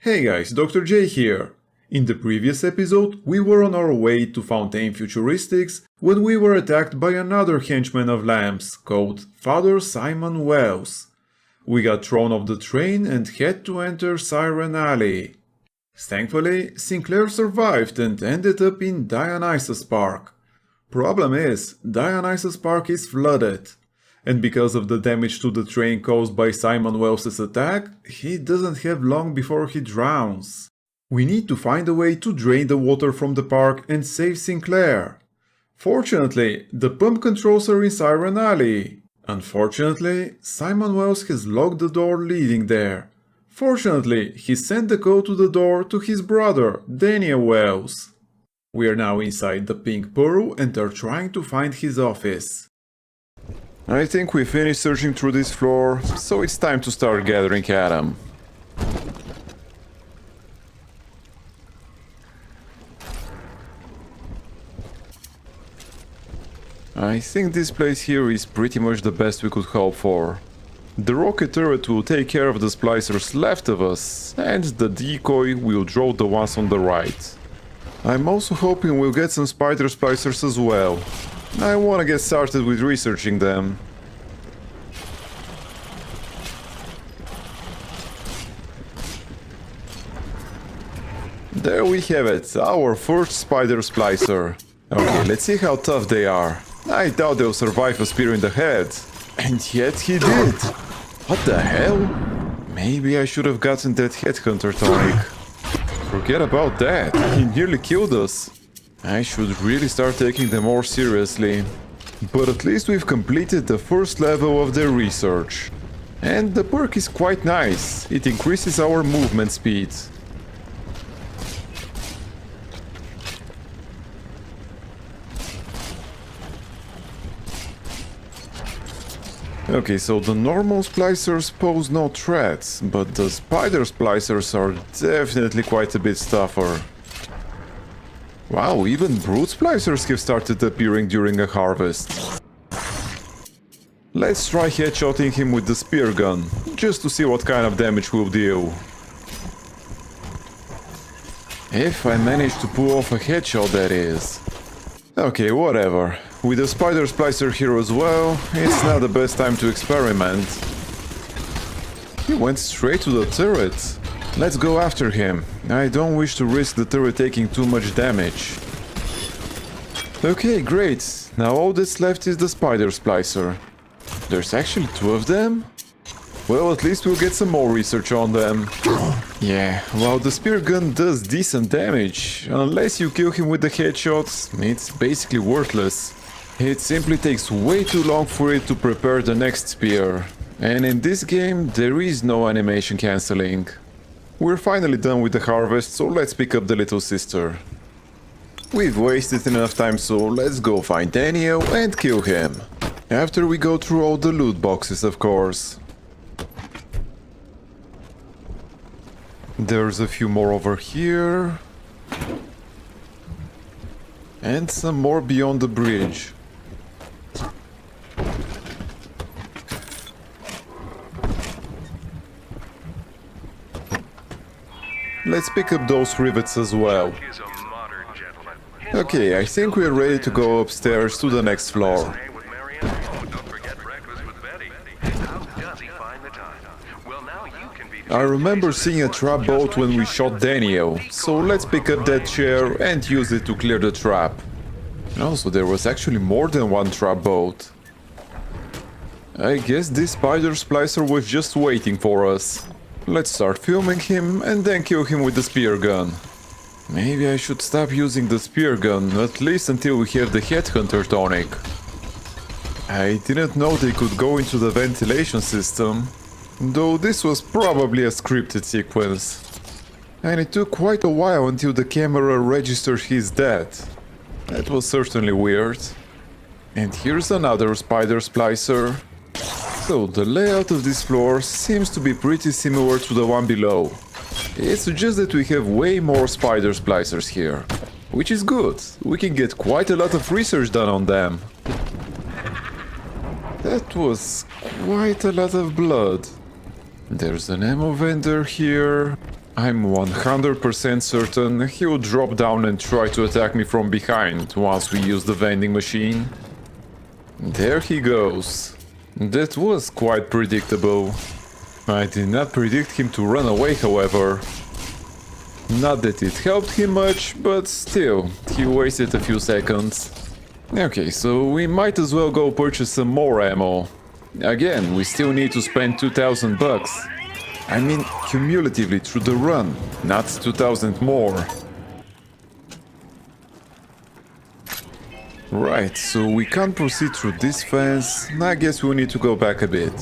Hey guys, Dr. J here. In the previous episode, we were on our way to Fountain Futuristics when we were attacked by another henchman of Lamb's called Father Simon Wells. We got thrown off the train and had to enter Siren Alley. Thankfully, Sinclair survived and ended up in Dionysus Park. Problem is, Dionysus Park is flooded. And because of the damage to the train caused by Simon Wells' attack, he doesn't have long before he drowns. We need to find a way to drain the water from the park and save Sinclair. Fortunately, the pump controls are in Siren Alley. Unfortunately, Simon Wells has locked the door leading there. Fortunately, he sent the code to the door to his brother, Daniel Wells. We are now inside the Pink Pearl and are trying to find his office. I think we finished searching through this floor, so it's time to start gathering Adam. I think this place here is pretty much the best we could hope for. The rocket turret will take care of the splicers left of us, and the decoy will draw the ones on the right. I'm also hoping we'll get some spider splicers as well. I wanna get started with researching them. There we have it, our first spider splicer. Okay, let's see how tough they are. I doubt they'll survive a spear in the head. And yet he did! What the hell? Maybe I should have gotten that headhunter tonic. Forget about that, he nearly killed us. I should really start taking them more seriously. But at least we've completed the first level of their research. And the perk is quite nice, it increases our movement speed. Okay, so the normal splicers pose no threats, but the spider splicers are definitely quite a bit tougher. Wow, even brute splicers have started appearing during a harvest. Let's try headshotting him with the spear gun, just to see what kind of damage we'll deal. If I manage to pull off a headshot, that is. Okay, whatever. With the spider splicer here as well, it's not the best time to experiment. He went straight to the turret. Let's go after him. I don't wish to risk the turret taking too much damage. Okay, great. Now all that's left is the spider splicer. There's actually two of them? Well, at least we'll get some more research on them. Yeah, while the spear gun does decent damage, unless you kill him with the headshots, it's basically worthless. It simply takes way too long for it to prepare the next spear. And in this game, there is no animation cancelling. We're finally done with the harvest, so let's pick up the little sister. We've wasted enough time, so let's go find Daniel and kill him. After we go through all the loot boxes, of course. There's a few more over here. And some more beyond the bridge. Let's pick up those rivets as well. Okay, I think we're ready to go upstairs to the next floor. I remember seeing a trap boat when we shot Daniel, so let's pick up that chair and use it to clear the trap. Also, there was actually more than one trap boat. I guess this spider splicer was just waiting for us. Let's start filming him and then kill him with the spear gun. Maybe I should stop using the spear gun, at least until we have the headhunter tonic. I didn't know they could go into the ventilation system, though this was probably a scripted sequence. And it took quite a while until the camera registered his death. That was certainly weird. And here's another spider splicer. So the layout of this floor seems to be pretty similar to the one below. It's just that we have way more spider splicers here. Which is good, we can get quite a lot of research done on them. That was quite a lot of blood. There's an ammo vendor here. I'm 100% certain he will drop down and try to attack me from behind once we use the vending machine. There he goes. That was quite predictable. I did not predict him to run away, however. Not that it helped him much, but still, he wasted a few seconds. Okay, so we might as well go purchase some more ammo. Again, we still need to spend 2,000 bucks. I mean, cumulatively through the run, not 2,000 more. Right, so we can't proceed through this fence. I guess we'll need to go back a bit.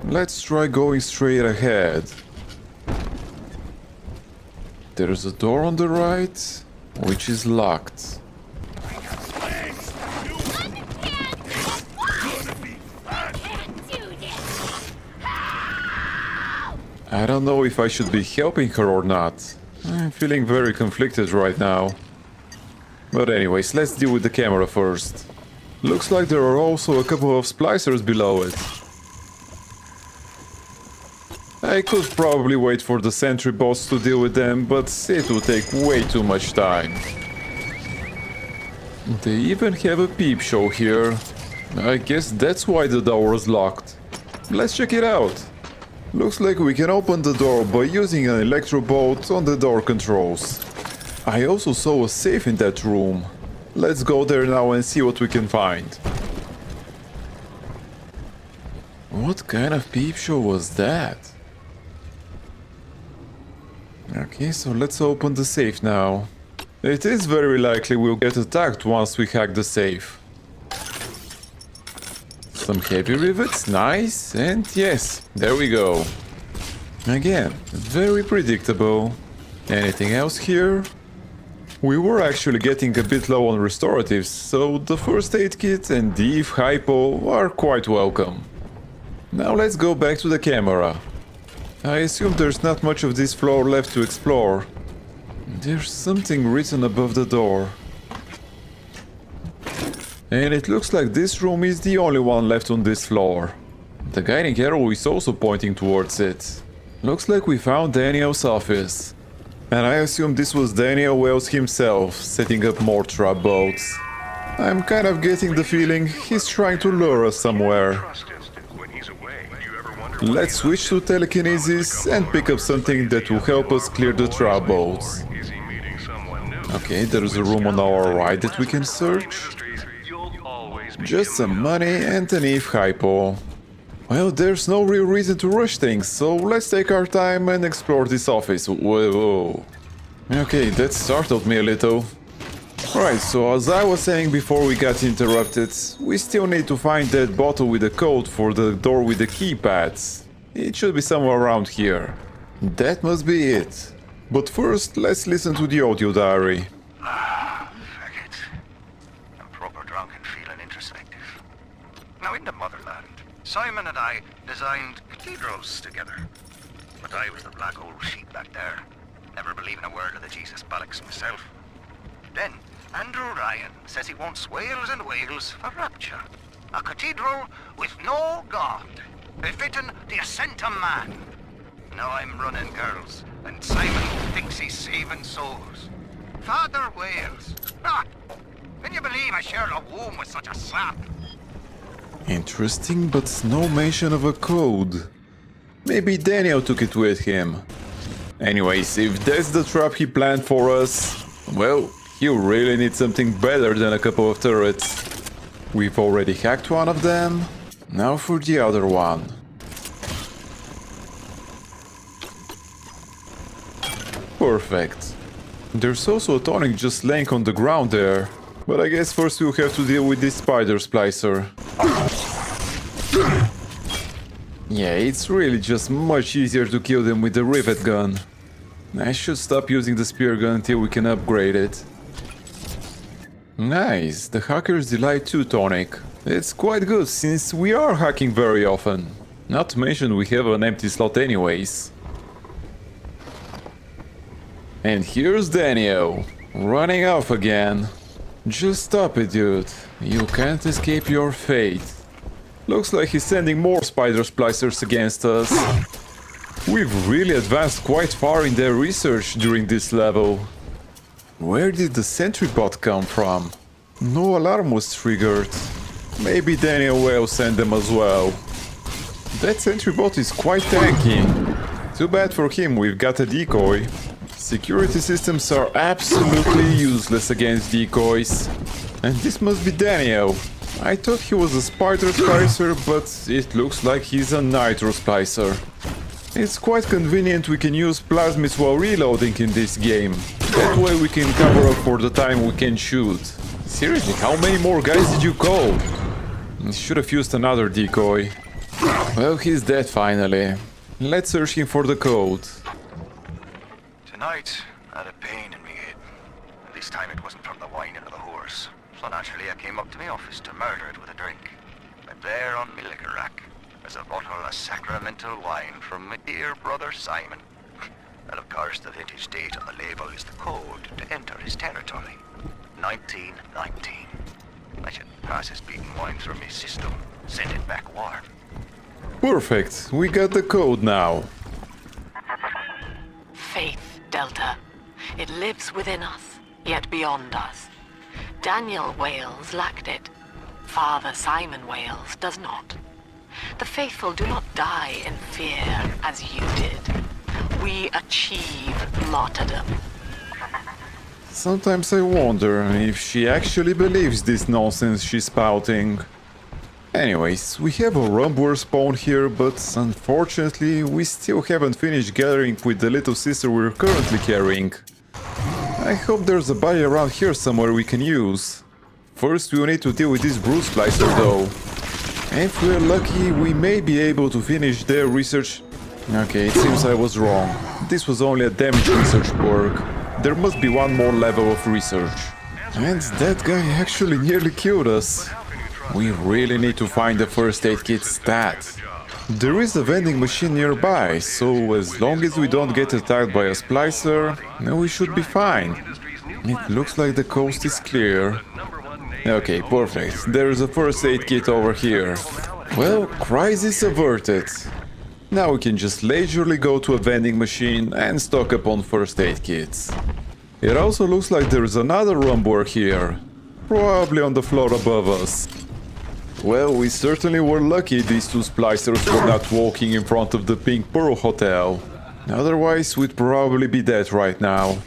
Let's try going straight ahead. There's a door on the right, which is locked. I don't know if I should be helping her or not. I'm feeling very conflicted right now. But anyways, let's deal with the camera first. Looks like there are also a couple of splicers below it. I could probably wait for the sentry boss to deal with them, but it will take way too much time. They even have a peep show here. I guess that's why the door was locked. Let's check it out. Looks like we can open the door by using an electro bolt on the door controls. I also saw a safe in that room. Let's go there now and see what we can find. What kind of peep show was that? Okay, so let's open the safe now. It is very likely we'll get attacked once we hack the safe. Some heavy rivets, nice, and yes, there we go. Again, very predictable. Anything else here? We were actually getting a bit low on restoratives, so the first aid kit and the Eve Hypo are quite welcome. Now let's go back to the camera. I assume there's not much of this floor left to explore. There's something written above the door. And it looks like this room is the only one left on this floor. The guiding arrow is also pointing towards it. Looks like we found Daniel's office. And I assume this was Daniel Wells himself, setting up more trap boats. I'm kind of getting the feeling he's trying to lure us somewhere. Let's switch to telekinesis and pick up something that will help us clear the trap boats. Okay, there's a room on our right that we can search. Just some money and an Eve Hypo. Well, there's no real reason to rush things, so let's take our time and explore this office. Whoa. Okay, that startled me a little. Right, so as I was saying before we got interrupted, we still need to find that bottle with the code for the door with the keypads. It should be somewhere around here. That must be it. But first, let's listen to the audio diary. Fuck it. I'm proper drunk and feeling introspective. Now in the motherland, Simon and I designed cathedrals together. But I was the black old sheep back there, never believing a word of the Jesus bollocks myself. Then, Andrew Ryan says he wants whales and whales for Rapture. A cathedral with no God, befitting the ascent of man. Now I'm running girls, and Simon thinks he's saving souls. Father Wales. Ah, can you believe I share a womb with such a sap? Interesting, but no mention of a code. Maybe Daniel took it with him. Anyways, if that's the trap he planned for us, well, you really need something better than a couple of turrets. We've already hacked one of them. Now for the other one. Perfect. There's also a tonic just laying on the ground there. But I guess first we'll have to deal with this spider splicer. Yeah, it's really just much easier to kill them with the rivet gun. I should stop using the spear gun until we can upgrade it. Nice, the Hacker's Delight 2 tonic. It's quite good since we are hacking very often. Not to mention we have an empty slot anyways. And here's Daniel, running off again. Just stop it, dude. You can't escape your fate. Looks like he's sending more spider splicers against us. We've really advanced quite far in their research during this level. Where did the sentry bot come from? No alarm was triggered. Maybe Daniel Whale sent them as well. That sentry bot is quite tanky. Too bad for him, we've got a decoy. Security systems are absolutely useless against decoys. And this must be Daniel. I thought he was a spider splicer, but it looks like he's a nitro splicer. It's quite convenient we can use plasmids while reloading in this game. That way we can cover up for the time we can shoot. Seriously, how many more guys did you call? Should have used another decoy. Well, he's dead finally. Let's search him for the code. Tonight, I had a pain in me head. This time it wasn't from the wine and the horse. So naturally I came up to my office to murder it with a drink. And there on my liquor rack was a bottle of sacramental wine from my dear brother Simon. And of course the vintage date on the label is the code to enter his territory. 1919. I should pass his beaten wine through my system, send it back warm. Perfect, we got the code now. Faith, Delta. It lives within us, yet beyond us. Daniel Wales lacked it. Father Simon Wales does not. The faithful do not die in fear as you did. We achieve martyrdom. Sometimes I wonder if she actually believes this nonsense she's spouting. Anyways, we have a Rumbler spawn here, but unfortunately we still haven't finished gathering with the little sister we're currently carrying. I hope there's a body around here somewhere we can use. First we'll need to deal with this Bruce Splicer though. If we're lucky, we may be able to finish their research. Okay, it seems I was wrong. This was only a damage research perk. There must be one more level of research. And that guy actually nearly killed us. We really need to find the first aid kit stat. There is a vending machine nearby, so as long as we don't get attacked by a splicer, we should be fine. It looks like the coast is clear. Okay, perfect. There is a first aid kit over here. Well, crisis averted. Now we can just leisurely go to a vending machine and stock up on first aid kits. It also looks like there is another rumbler here. Probably on the floor above us. Well, we certainly were lucky these two splicers were not walking in front of the Pink Pearl Hotel. Otherwise, we'd probably be dead right now.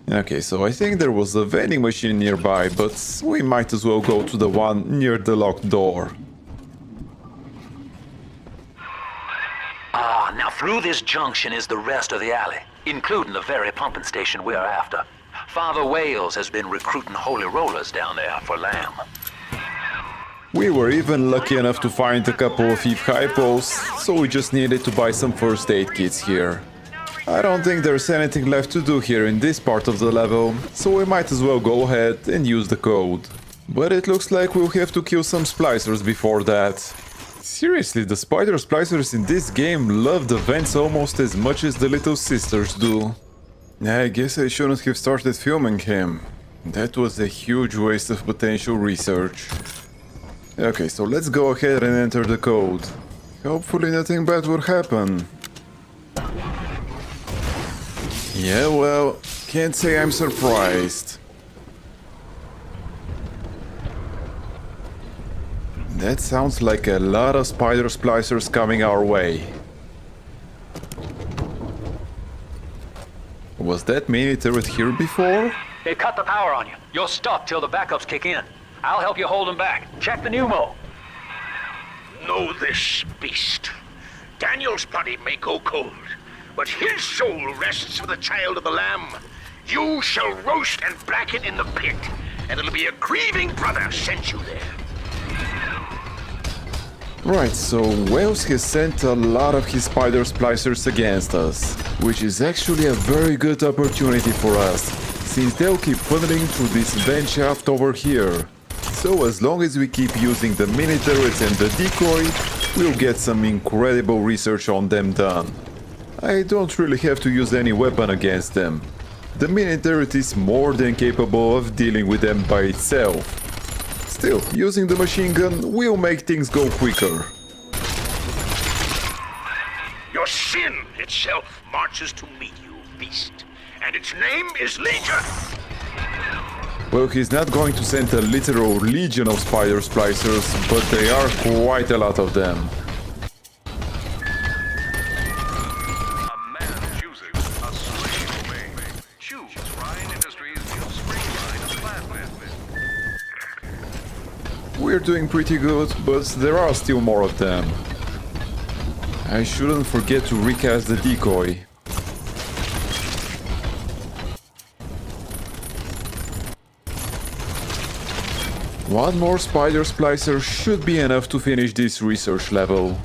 Okay, so I think there was a vending machine nearby, but we might as well go to the one near the locked door. Now through this junction is the rest of the alley, including the very pumping station we're after. Father Wales has been recruiting holy rollers down there for lamb. We were even lucky enough to find a couple of Eve hypos, so we just needed to buy some first aid kits here. I don't think there's anything left to do here in this part of the level, so we might as well go ahead and use the code. But it looks like we'll have to kill some splicers before that. Seriously, the spider splicers in this game love the vents almost as much as the little sisters do. I guess I shouldn't have started filming him. That was a huge waste of potential research. Okay, so let's go ahead and enter the code. Hopefully nothing bad will happen. Yeah, well, can't say I'm surprised. That sounds like a lot of spider splicers coming our way. Was that mini turret here before? They cut the power on you. You're stuck till the backups kick in. I'll help you hold them back. Check the pneumo. Know this, beast. Daniel's body may go cold, but his soul rests with the child of the Lamb. You shall roast and blacken in the pit, and it'll be a grieving brother sent you there. Right, so Wales has sent a lot of his spider splicers against us, which is actually a very good opportunity for us, since they'll keep funneling through this vent shaft over here. So as long as we keep using the mini turrets and the decoy, we'll get some incredible research on them done. I don't really have to use any weapon against them. The mini turret is more than capable of dealing with them by itself. Still, using the machine gun will make things go quicker. Your sin itself marches to meet you, beast. And its name is Legion! Well, he's not going to send a literal legion of spider splicers, but they are quite a lot of them. A man chooses, a slave obeys. Choose Ryan Industries' new spring line of plasmid. We're doing pretty good, but there are still more of them. I shouldn't forget to recast the decoy. One more spider splicer should be enough to finish this research level.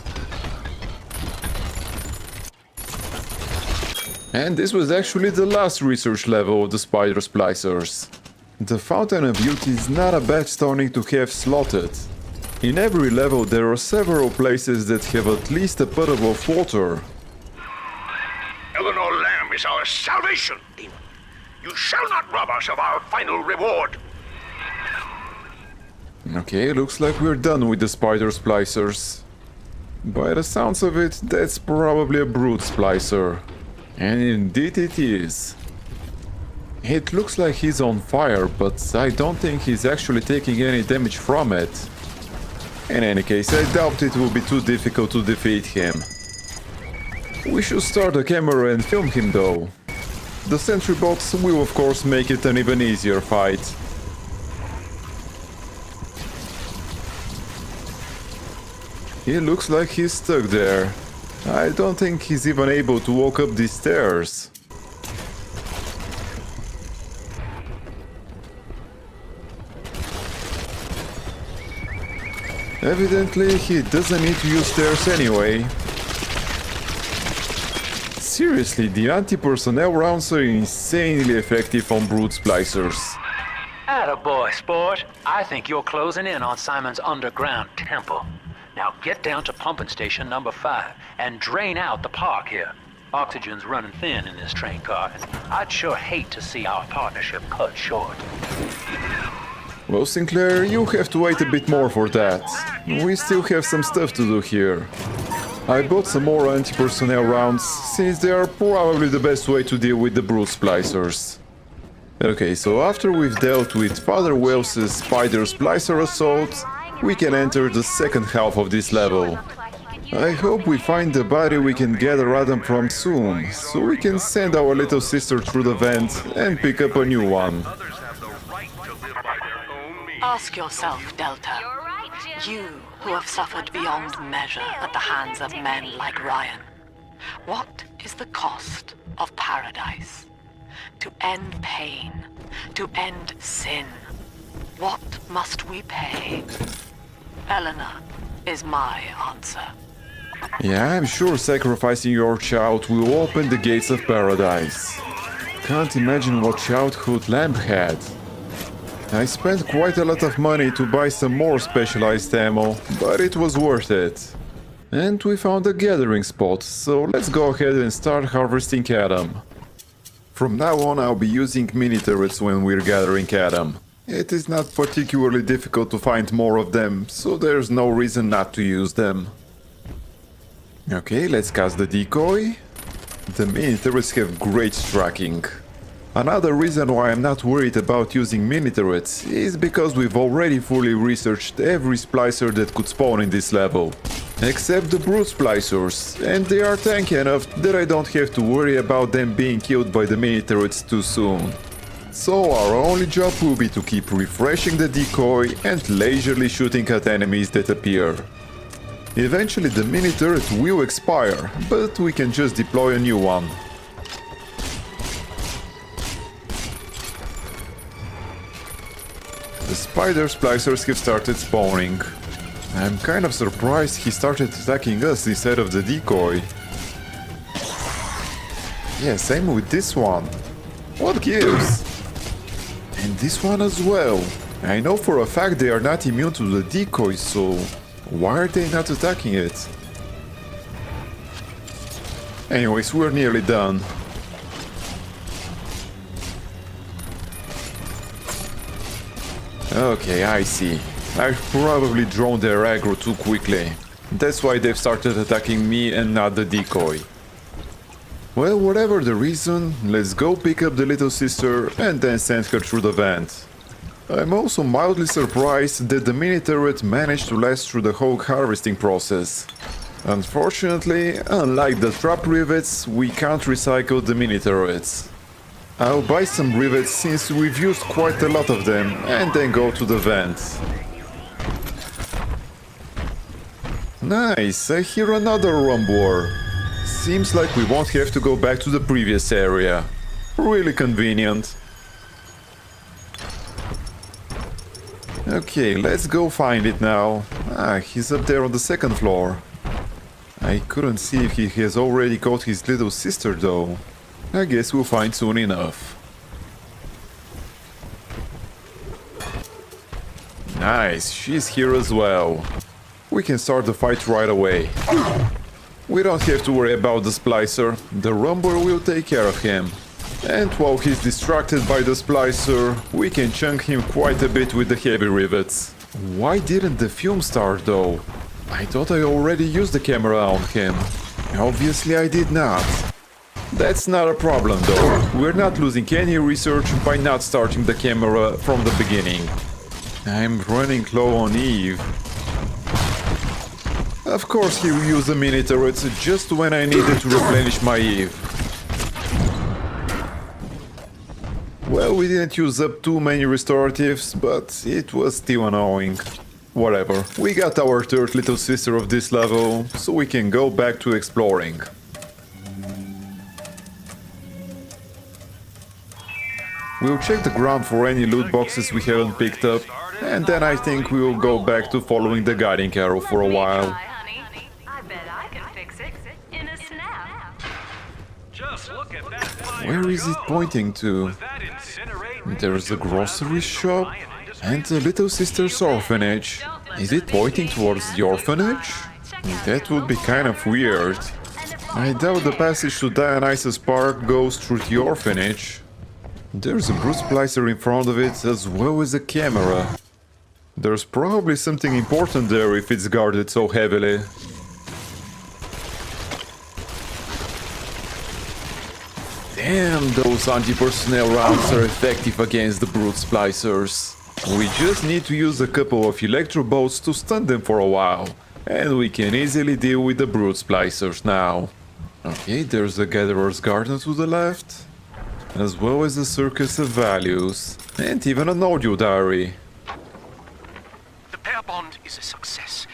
And this was actually the last research level of the spider splicers. The Fountain of Youth is not a bad starting to have slotted. In every level there are several places that have at least a puddle of water. Eleanor Lamb is our salvation, demon. You shall not rob us of our final reward. Okay, looks like we're done with the spider splicers. By the sounds of it, that's probably a brute splicer. And indeed it is. It looks like he's on fire, but I don't think he's actually taking any damage from it. In any case, I doubt it will be too difficult to defeat him. We should start the camera and film him though. The sentry box will of course make it an even easier fight. He looks like he's stuck there. I don't think he's even able to walk up these stairs. Evidently, he doesn't need to use stairs anyway. Seriously, the anti-personnel rounds are insanely effective on brute splicers. Attaboy, sport. I think you're closing in on Simon's underground temple. Now get down to pumping station number 5 and drain out the park here. Oxygen's running thin in this train car, and I'd sure hate to see our partnership cut short. Well, Sinclair, you have to wait a bit more for that. We still have some stuff to do here. I bought some more anti-personnel rounds, since they are probably the best way to deal with the brute splicers. Okay, so after we've dealt with Father Wales's spider splicer assault, we can enter the second half of this level. I hope we find the body we can gather Adam from soon, so we can send our little sister through the vent and pick up a new one. Others have the right to live by their own means. Ask yourself, Delta. You who have suffered beyond measure at the hands of men like Ryan. What is the cost of paradise? To end pain, to end sin. What must we pay? Eleanor is my answer. Yeah, I'm sure sacrificing your child will open the gates of paradise. Can't imagine what childhood Lamb had. I spent quite a lot of money to buy some more specialized ammo, but it was worth it. And we found a gathering spot, so let's go ahead and start harvesting Adam. From now on I'll be using mini turrets when we're gathering Adam. It is not particularly difficult to find more of them, so there's no reason not to use them. Okay, let's cast the decoy. The mini turrets have great tracking. Another reason why I'm not worried about using mini turrets is because we've already fully researched every splicer that could spawn in this level. Except the brute splicers, and they are tanky enough that I don't have to worry about them being killed by the mini turrets too soon. So our only job will be to keep refreshing the decoy and leisurely shooting at enemies that appear. Eventually the mini turret will expire, but we can just deploy a new one. The spider splicers have started spawning. I'm kind of surprised he started attacking us instead of the decoy. Yeah, same with this one. What gives? And this one as well. I know for a fact they are not immune to the decoy, so why are they not attacking it? Anyways, we're nearly done. Okay, I see. I've probably drawn their aggro too quickly. That's why they've started attacking me and not the decoy. Well, whatever the reason, let's go pick up the little sister and then send her through the vent. I'm also mildly surprised that the mini turret managed to last through the whole harvesting process. Unfortunately, unlike the trap rivets, we can't recycle the mini turrets. I'll buy some rivets since we've used quite a lot of them and then go to the vent. Nice, I hear another rumbler. Seems like we won't have to go back to the previous area. Really convenient. Okay, let's go find it now. Ah, he's up there on the second floor. I couldn't see if he has already caught his little sister though. I guess we'll find soon enough. Nice, she's here as well. We can start the fight right away. We don't have to worry about the Splicer, the Rumbler will take care of him. And while he's distracted by the Splicer, we can chunk him quite a bit with the heavy rivets. Why didn't the fume start though? I thought I already used the camera on him. Obviously I did not. That's not a problem though. We're not losing any research by not starting the camera from the beginning. I'm running low on Eve. Of course he will use the mini turrets just when I needed to replenish my Eve. Well, we didn't use up too many restoratives, but it was still annoying. Whatever, we got our third little sister of this level, so we can go back to exploring. We'll check the ground for any loot boxes we haven't picked up, and then I think we will go back to following the guiding arrow for a while. Where is it pointing to? There's a grocery shop and a little sister's orphanage. Is it pointing towards the orphanage? That would be kind of weird. I doubt the passage to Dionysus Park goes through the orphanage. There's a brute splicer in front of it as well as a camera. There's probably something important there if it's guarded so heavily. Damn, those anti-personnel rounds are effective against the brute splicers. We just need to use a couple of electro bolts to stun them for a while, and we can easily deal with the brute splicers now. Okay, there's the Gatherer's Garden to the left, as well as a Circus of Values, and even an audio diary. The pair bond is a success.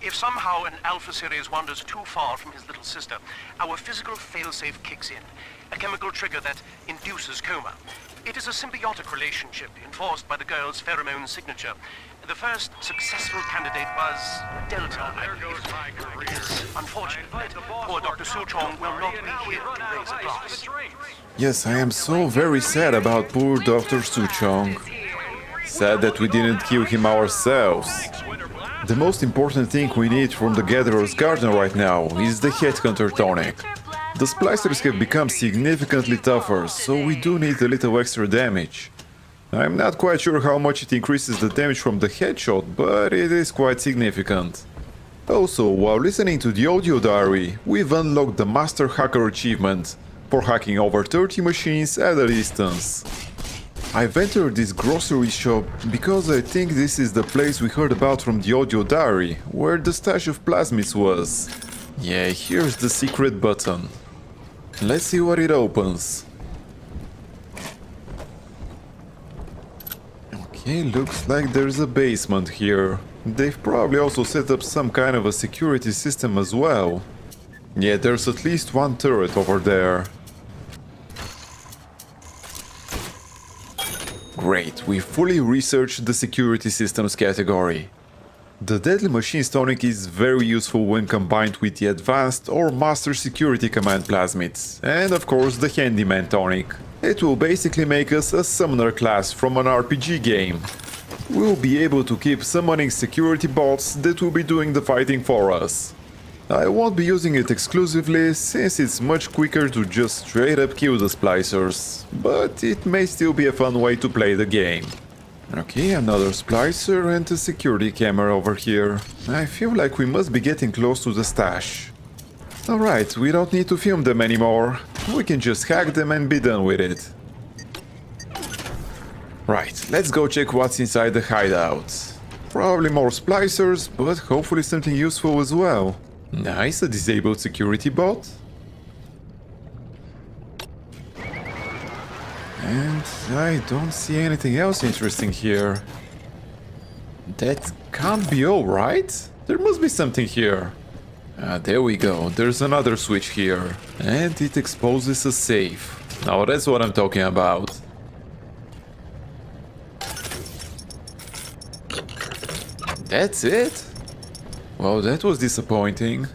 If somehow an Alpha Series wanders too far from his little sister, our physical failsafe kicks in, a chemical trigger that induces coma. It is a symbiotic relationship enforced by the girl's pheromone signature. The first successful candidate was Delta. There goes my career. It is unfortunate that poor Dr. Suchong will not be here to raise a glass. Yes, I am so very sad about poor Dr. Suchong. Sad that we didn't kill him ourselves. The most important thing we need from the Gatherer's Garden right now is the Headhunter tonic. The Splicers have become significantly tougher, so we do need a little extra damage. I'm not quite sure how much it increases the damage from the headshot, but it is quite significant. Also, while listening to the audio diary, we've unlocked the Master Hacker achievement for hacking over 30 machines at a distance. I've entered this grocery shop because I think this is the place we heard about from the audio diary, where the stash of plasmids was. Yeah, here's the secret button. Let's see what it opens. Okay, looks like there's a basement here. They've probably also set up some kind of a security system as well. Yeah, there's at least one turret over there. Great, we fully researched the security systems category. The Deadly Machines tonic is very useful when combined with the Advanced or Master Security Command plasmids, and of course the Handyman tonic. It will basically make us a summoner class from an RPG game. We'll be able to keep summoning security bots that will be doing the fighting for us. I won't be using it exclusively, since it's much quicker to just straight up kill the Splicers, but it may still be a fun way to play the game. Okay, another splicer and a security camera over here. I feel like we must be getting close to the stash. Alright, we don't need to film them anymore. We can just hack them and be done with it. Right, let's go check what's inside the hideout. Probably more splicers, but hopefully something useful as well. Nice, a disabled security bot. And I don't see anything else interesting here. That can't be all, right? There must be something here. There we go, there's another switch here. And it exposes a safe. Now that's what I'm talking about. That's it? Well, that was disappointing.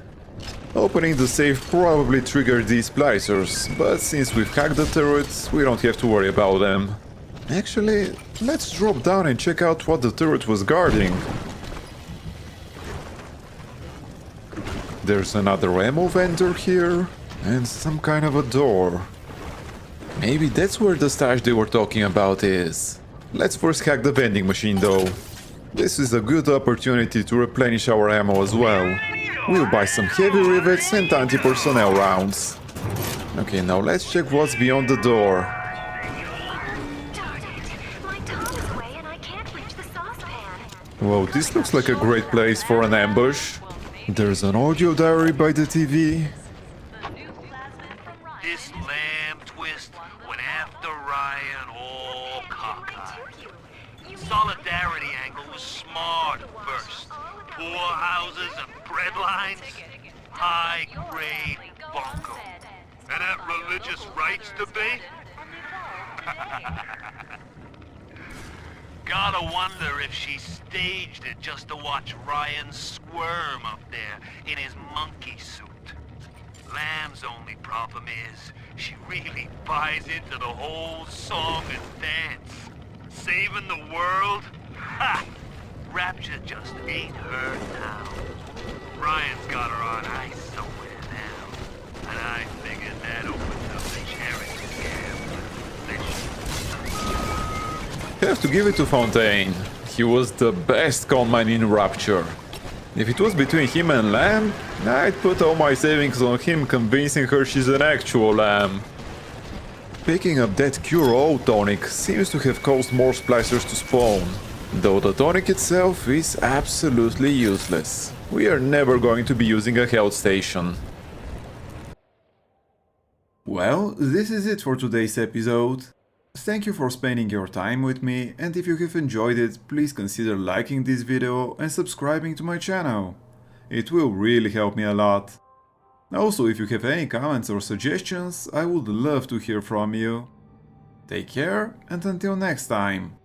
Opening the safe probably triggered these splicers, but since we've hacked the turrets, we don't have to worry about them. Actually, let's drop down and check out what the turret was guarding. There's another ammo vendor here, and some kind of a door. Maybe that's where the stash they were talking about is. Let's first hack the vending machine though. This is a good opportunity to replenish our ammo as well. We'll buy some heavy rivets and anti-personnel rounds. Okay, now let's check what's beyond the door. Whoa, this looks like a great place for an ambush. There's an audio diary by the TV. This lamb twist went after Ryan all cockeyed. Solidarity angle was smart at first. Poor houses and bread lines, high-grade bunko. And that religious rights debate? Gotta wonder if she staged it just to watch Ryan squirm up there in his monkey suit. Lamb's only problem is she really buys into the whole song and dance. Saving the world? Ha! Rapture just ain't her now. Ryan's got her on ice somewhere now. And I figured that opens up the charity scam. Have to give it to Fontaine. He was the best conman in Rapture. If it was between him and Lamb, I'd put all my savings on him convincing her she's an actual lamb. Picking up that Cure-All tonic seems to have caused more splicers to spawn, though the tonic itself is absolutely useless. We are never going to be using a health station. Well, this is it for today's episode. Thank you for spending your time with me, and if you have enjoyed it, please consider liking this video and subscribing to my channel. It will really help me a lot. Also, if you have any comments or suggestions, I would love to hear from you. Take care, and until next time.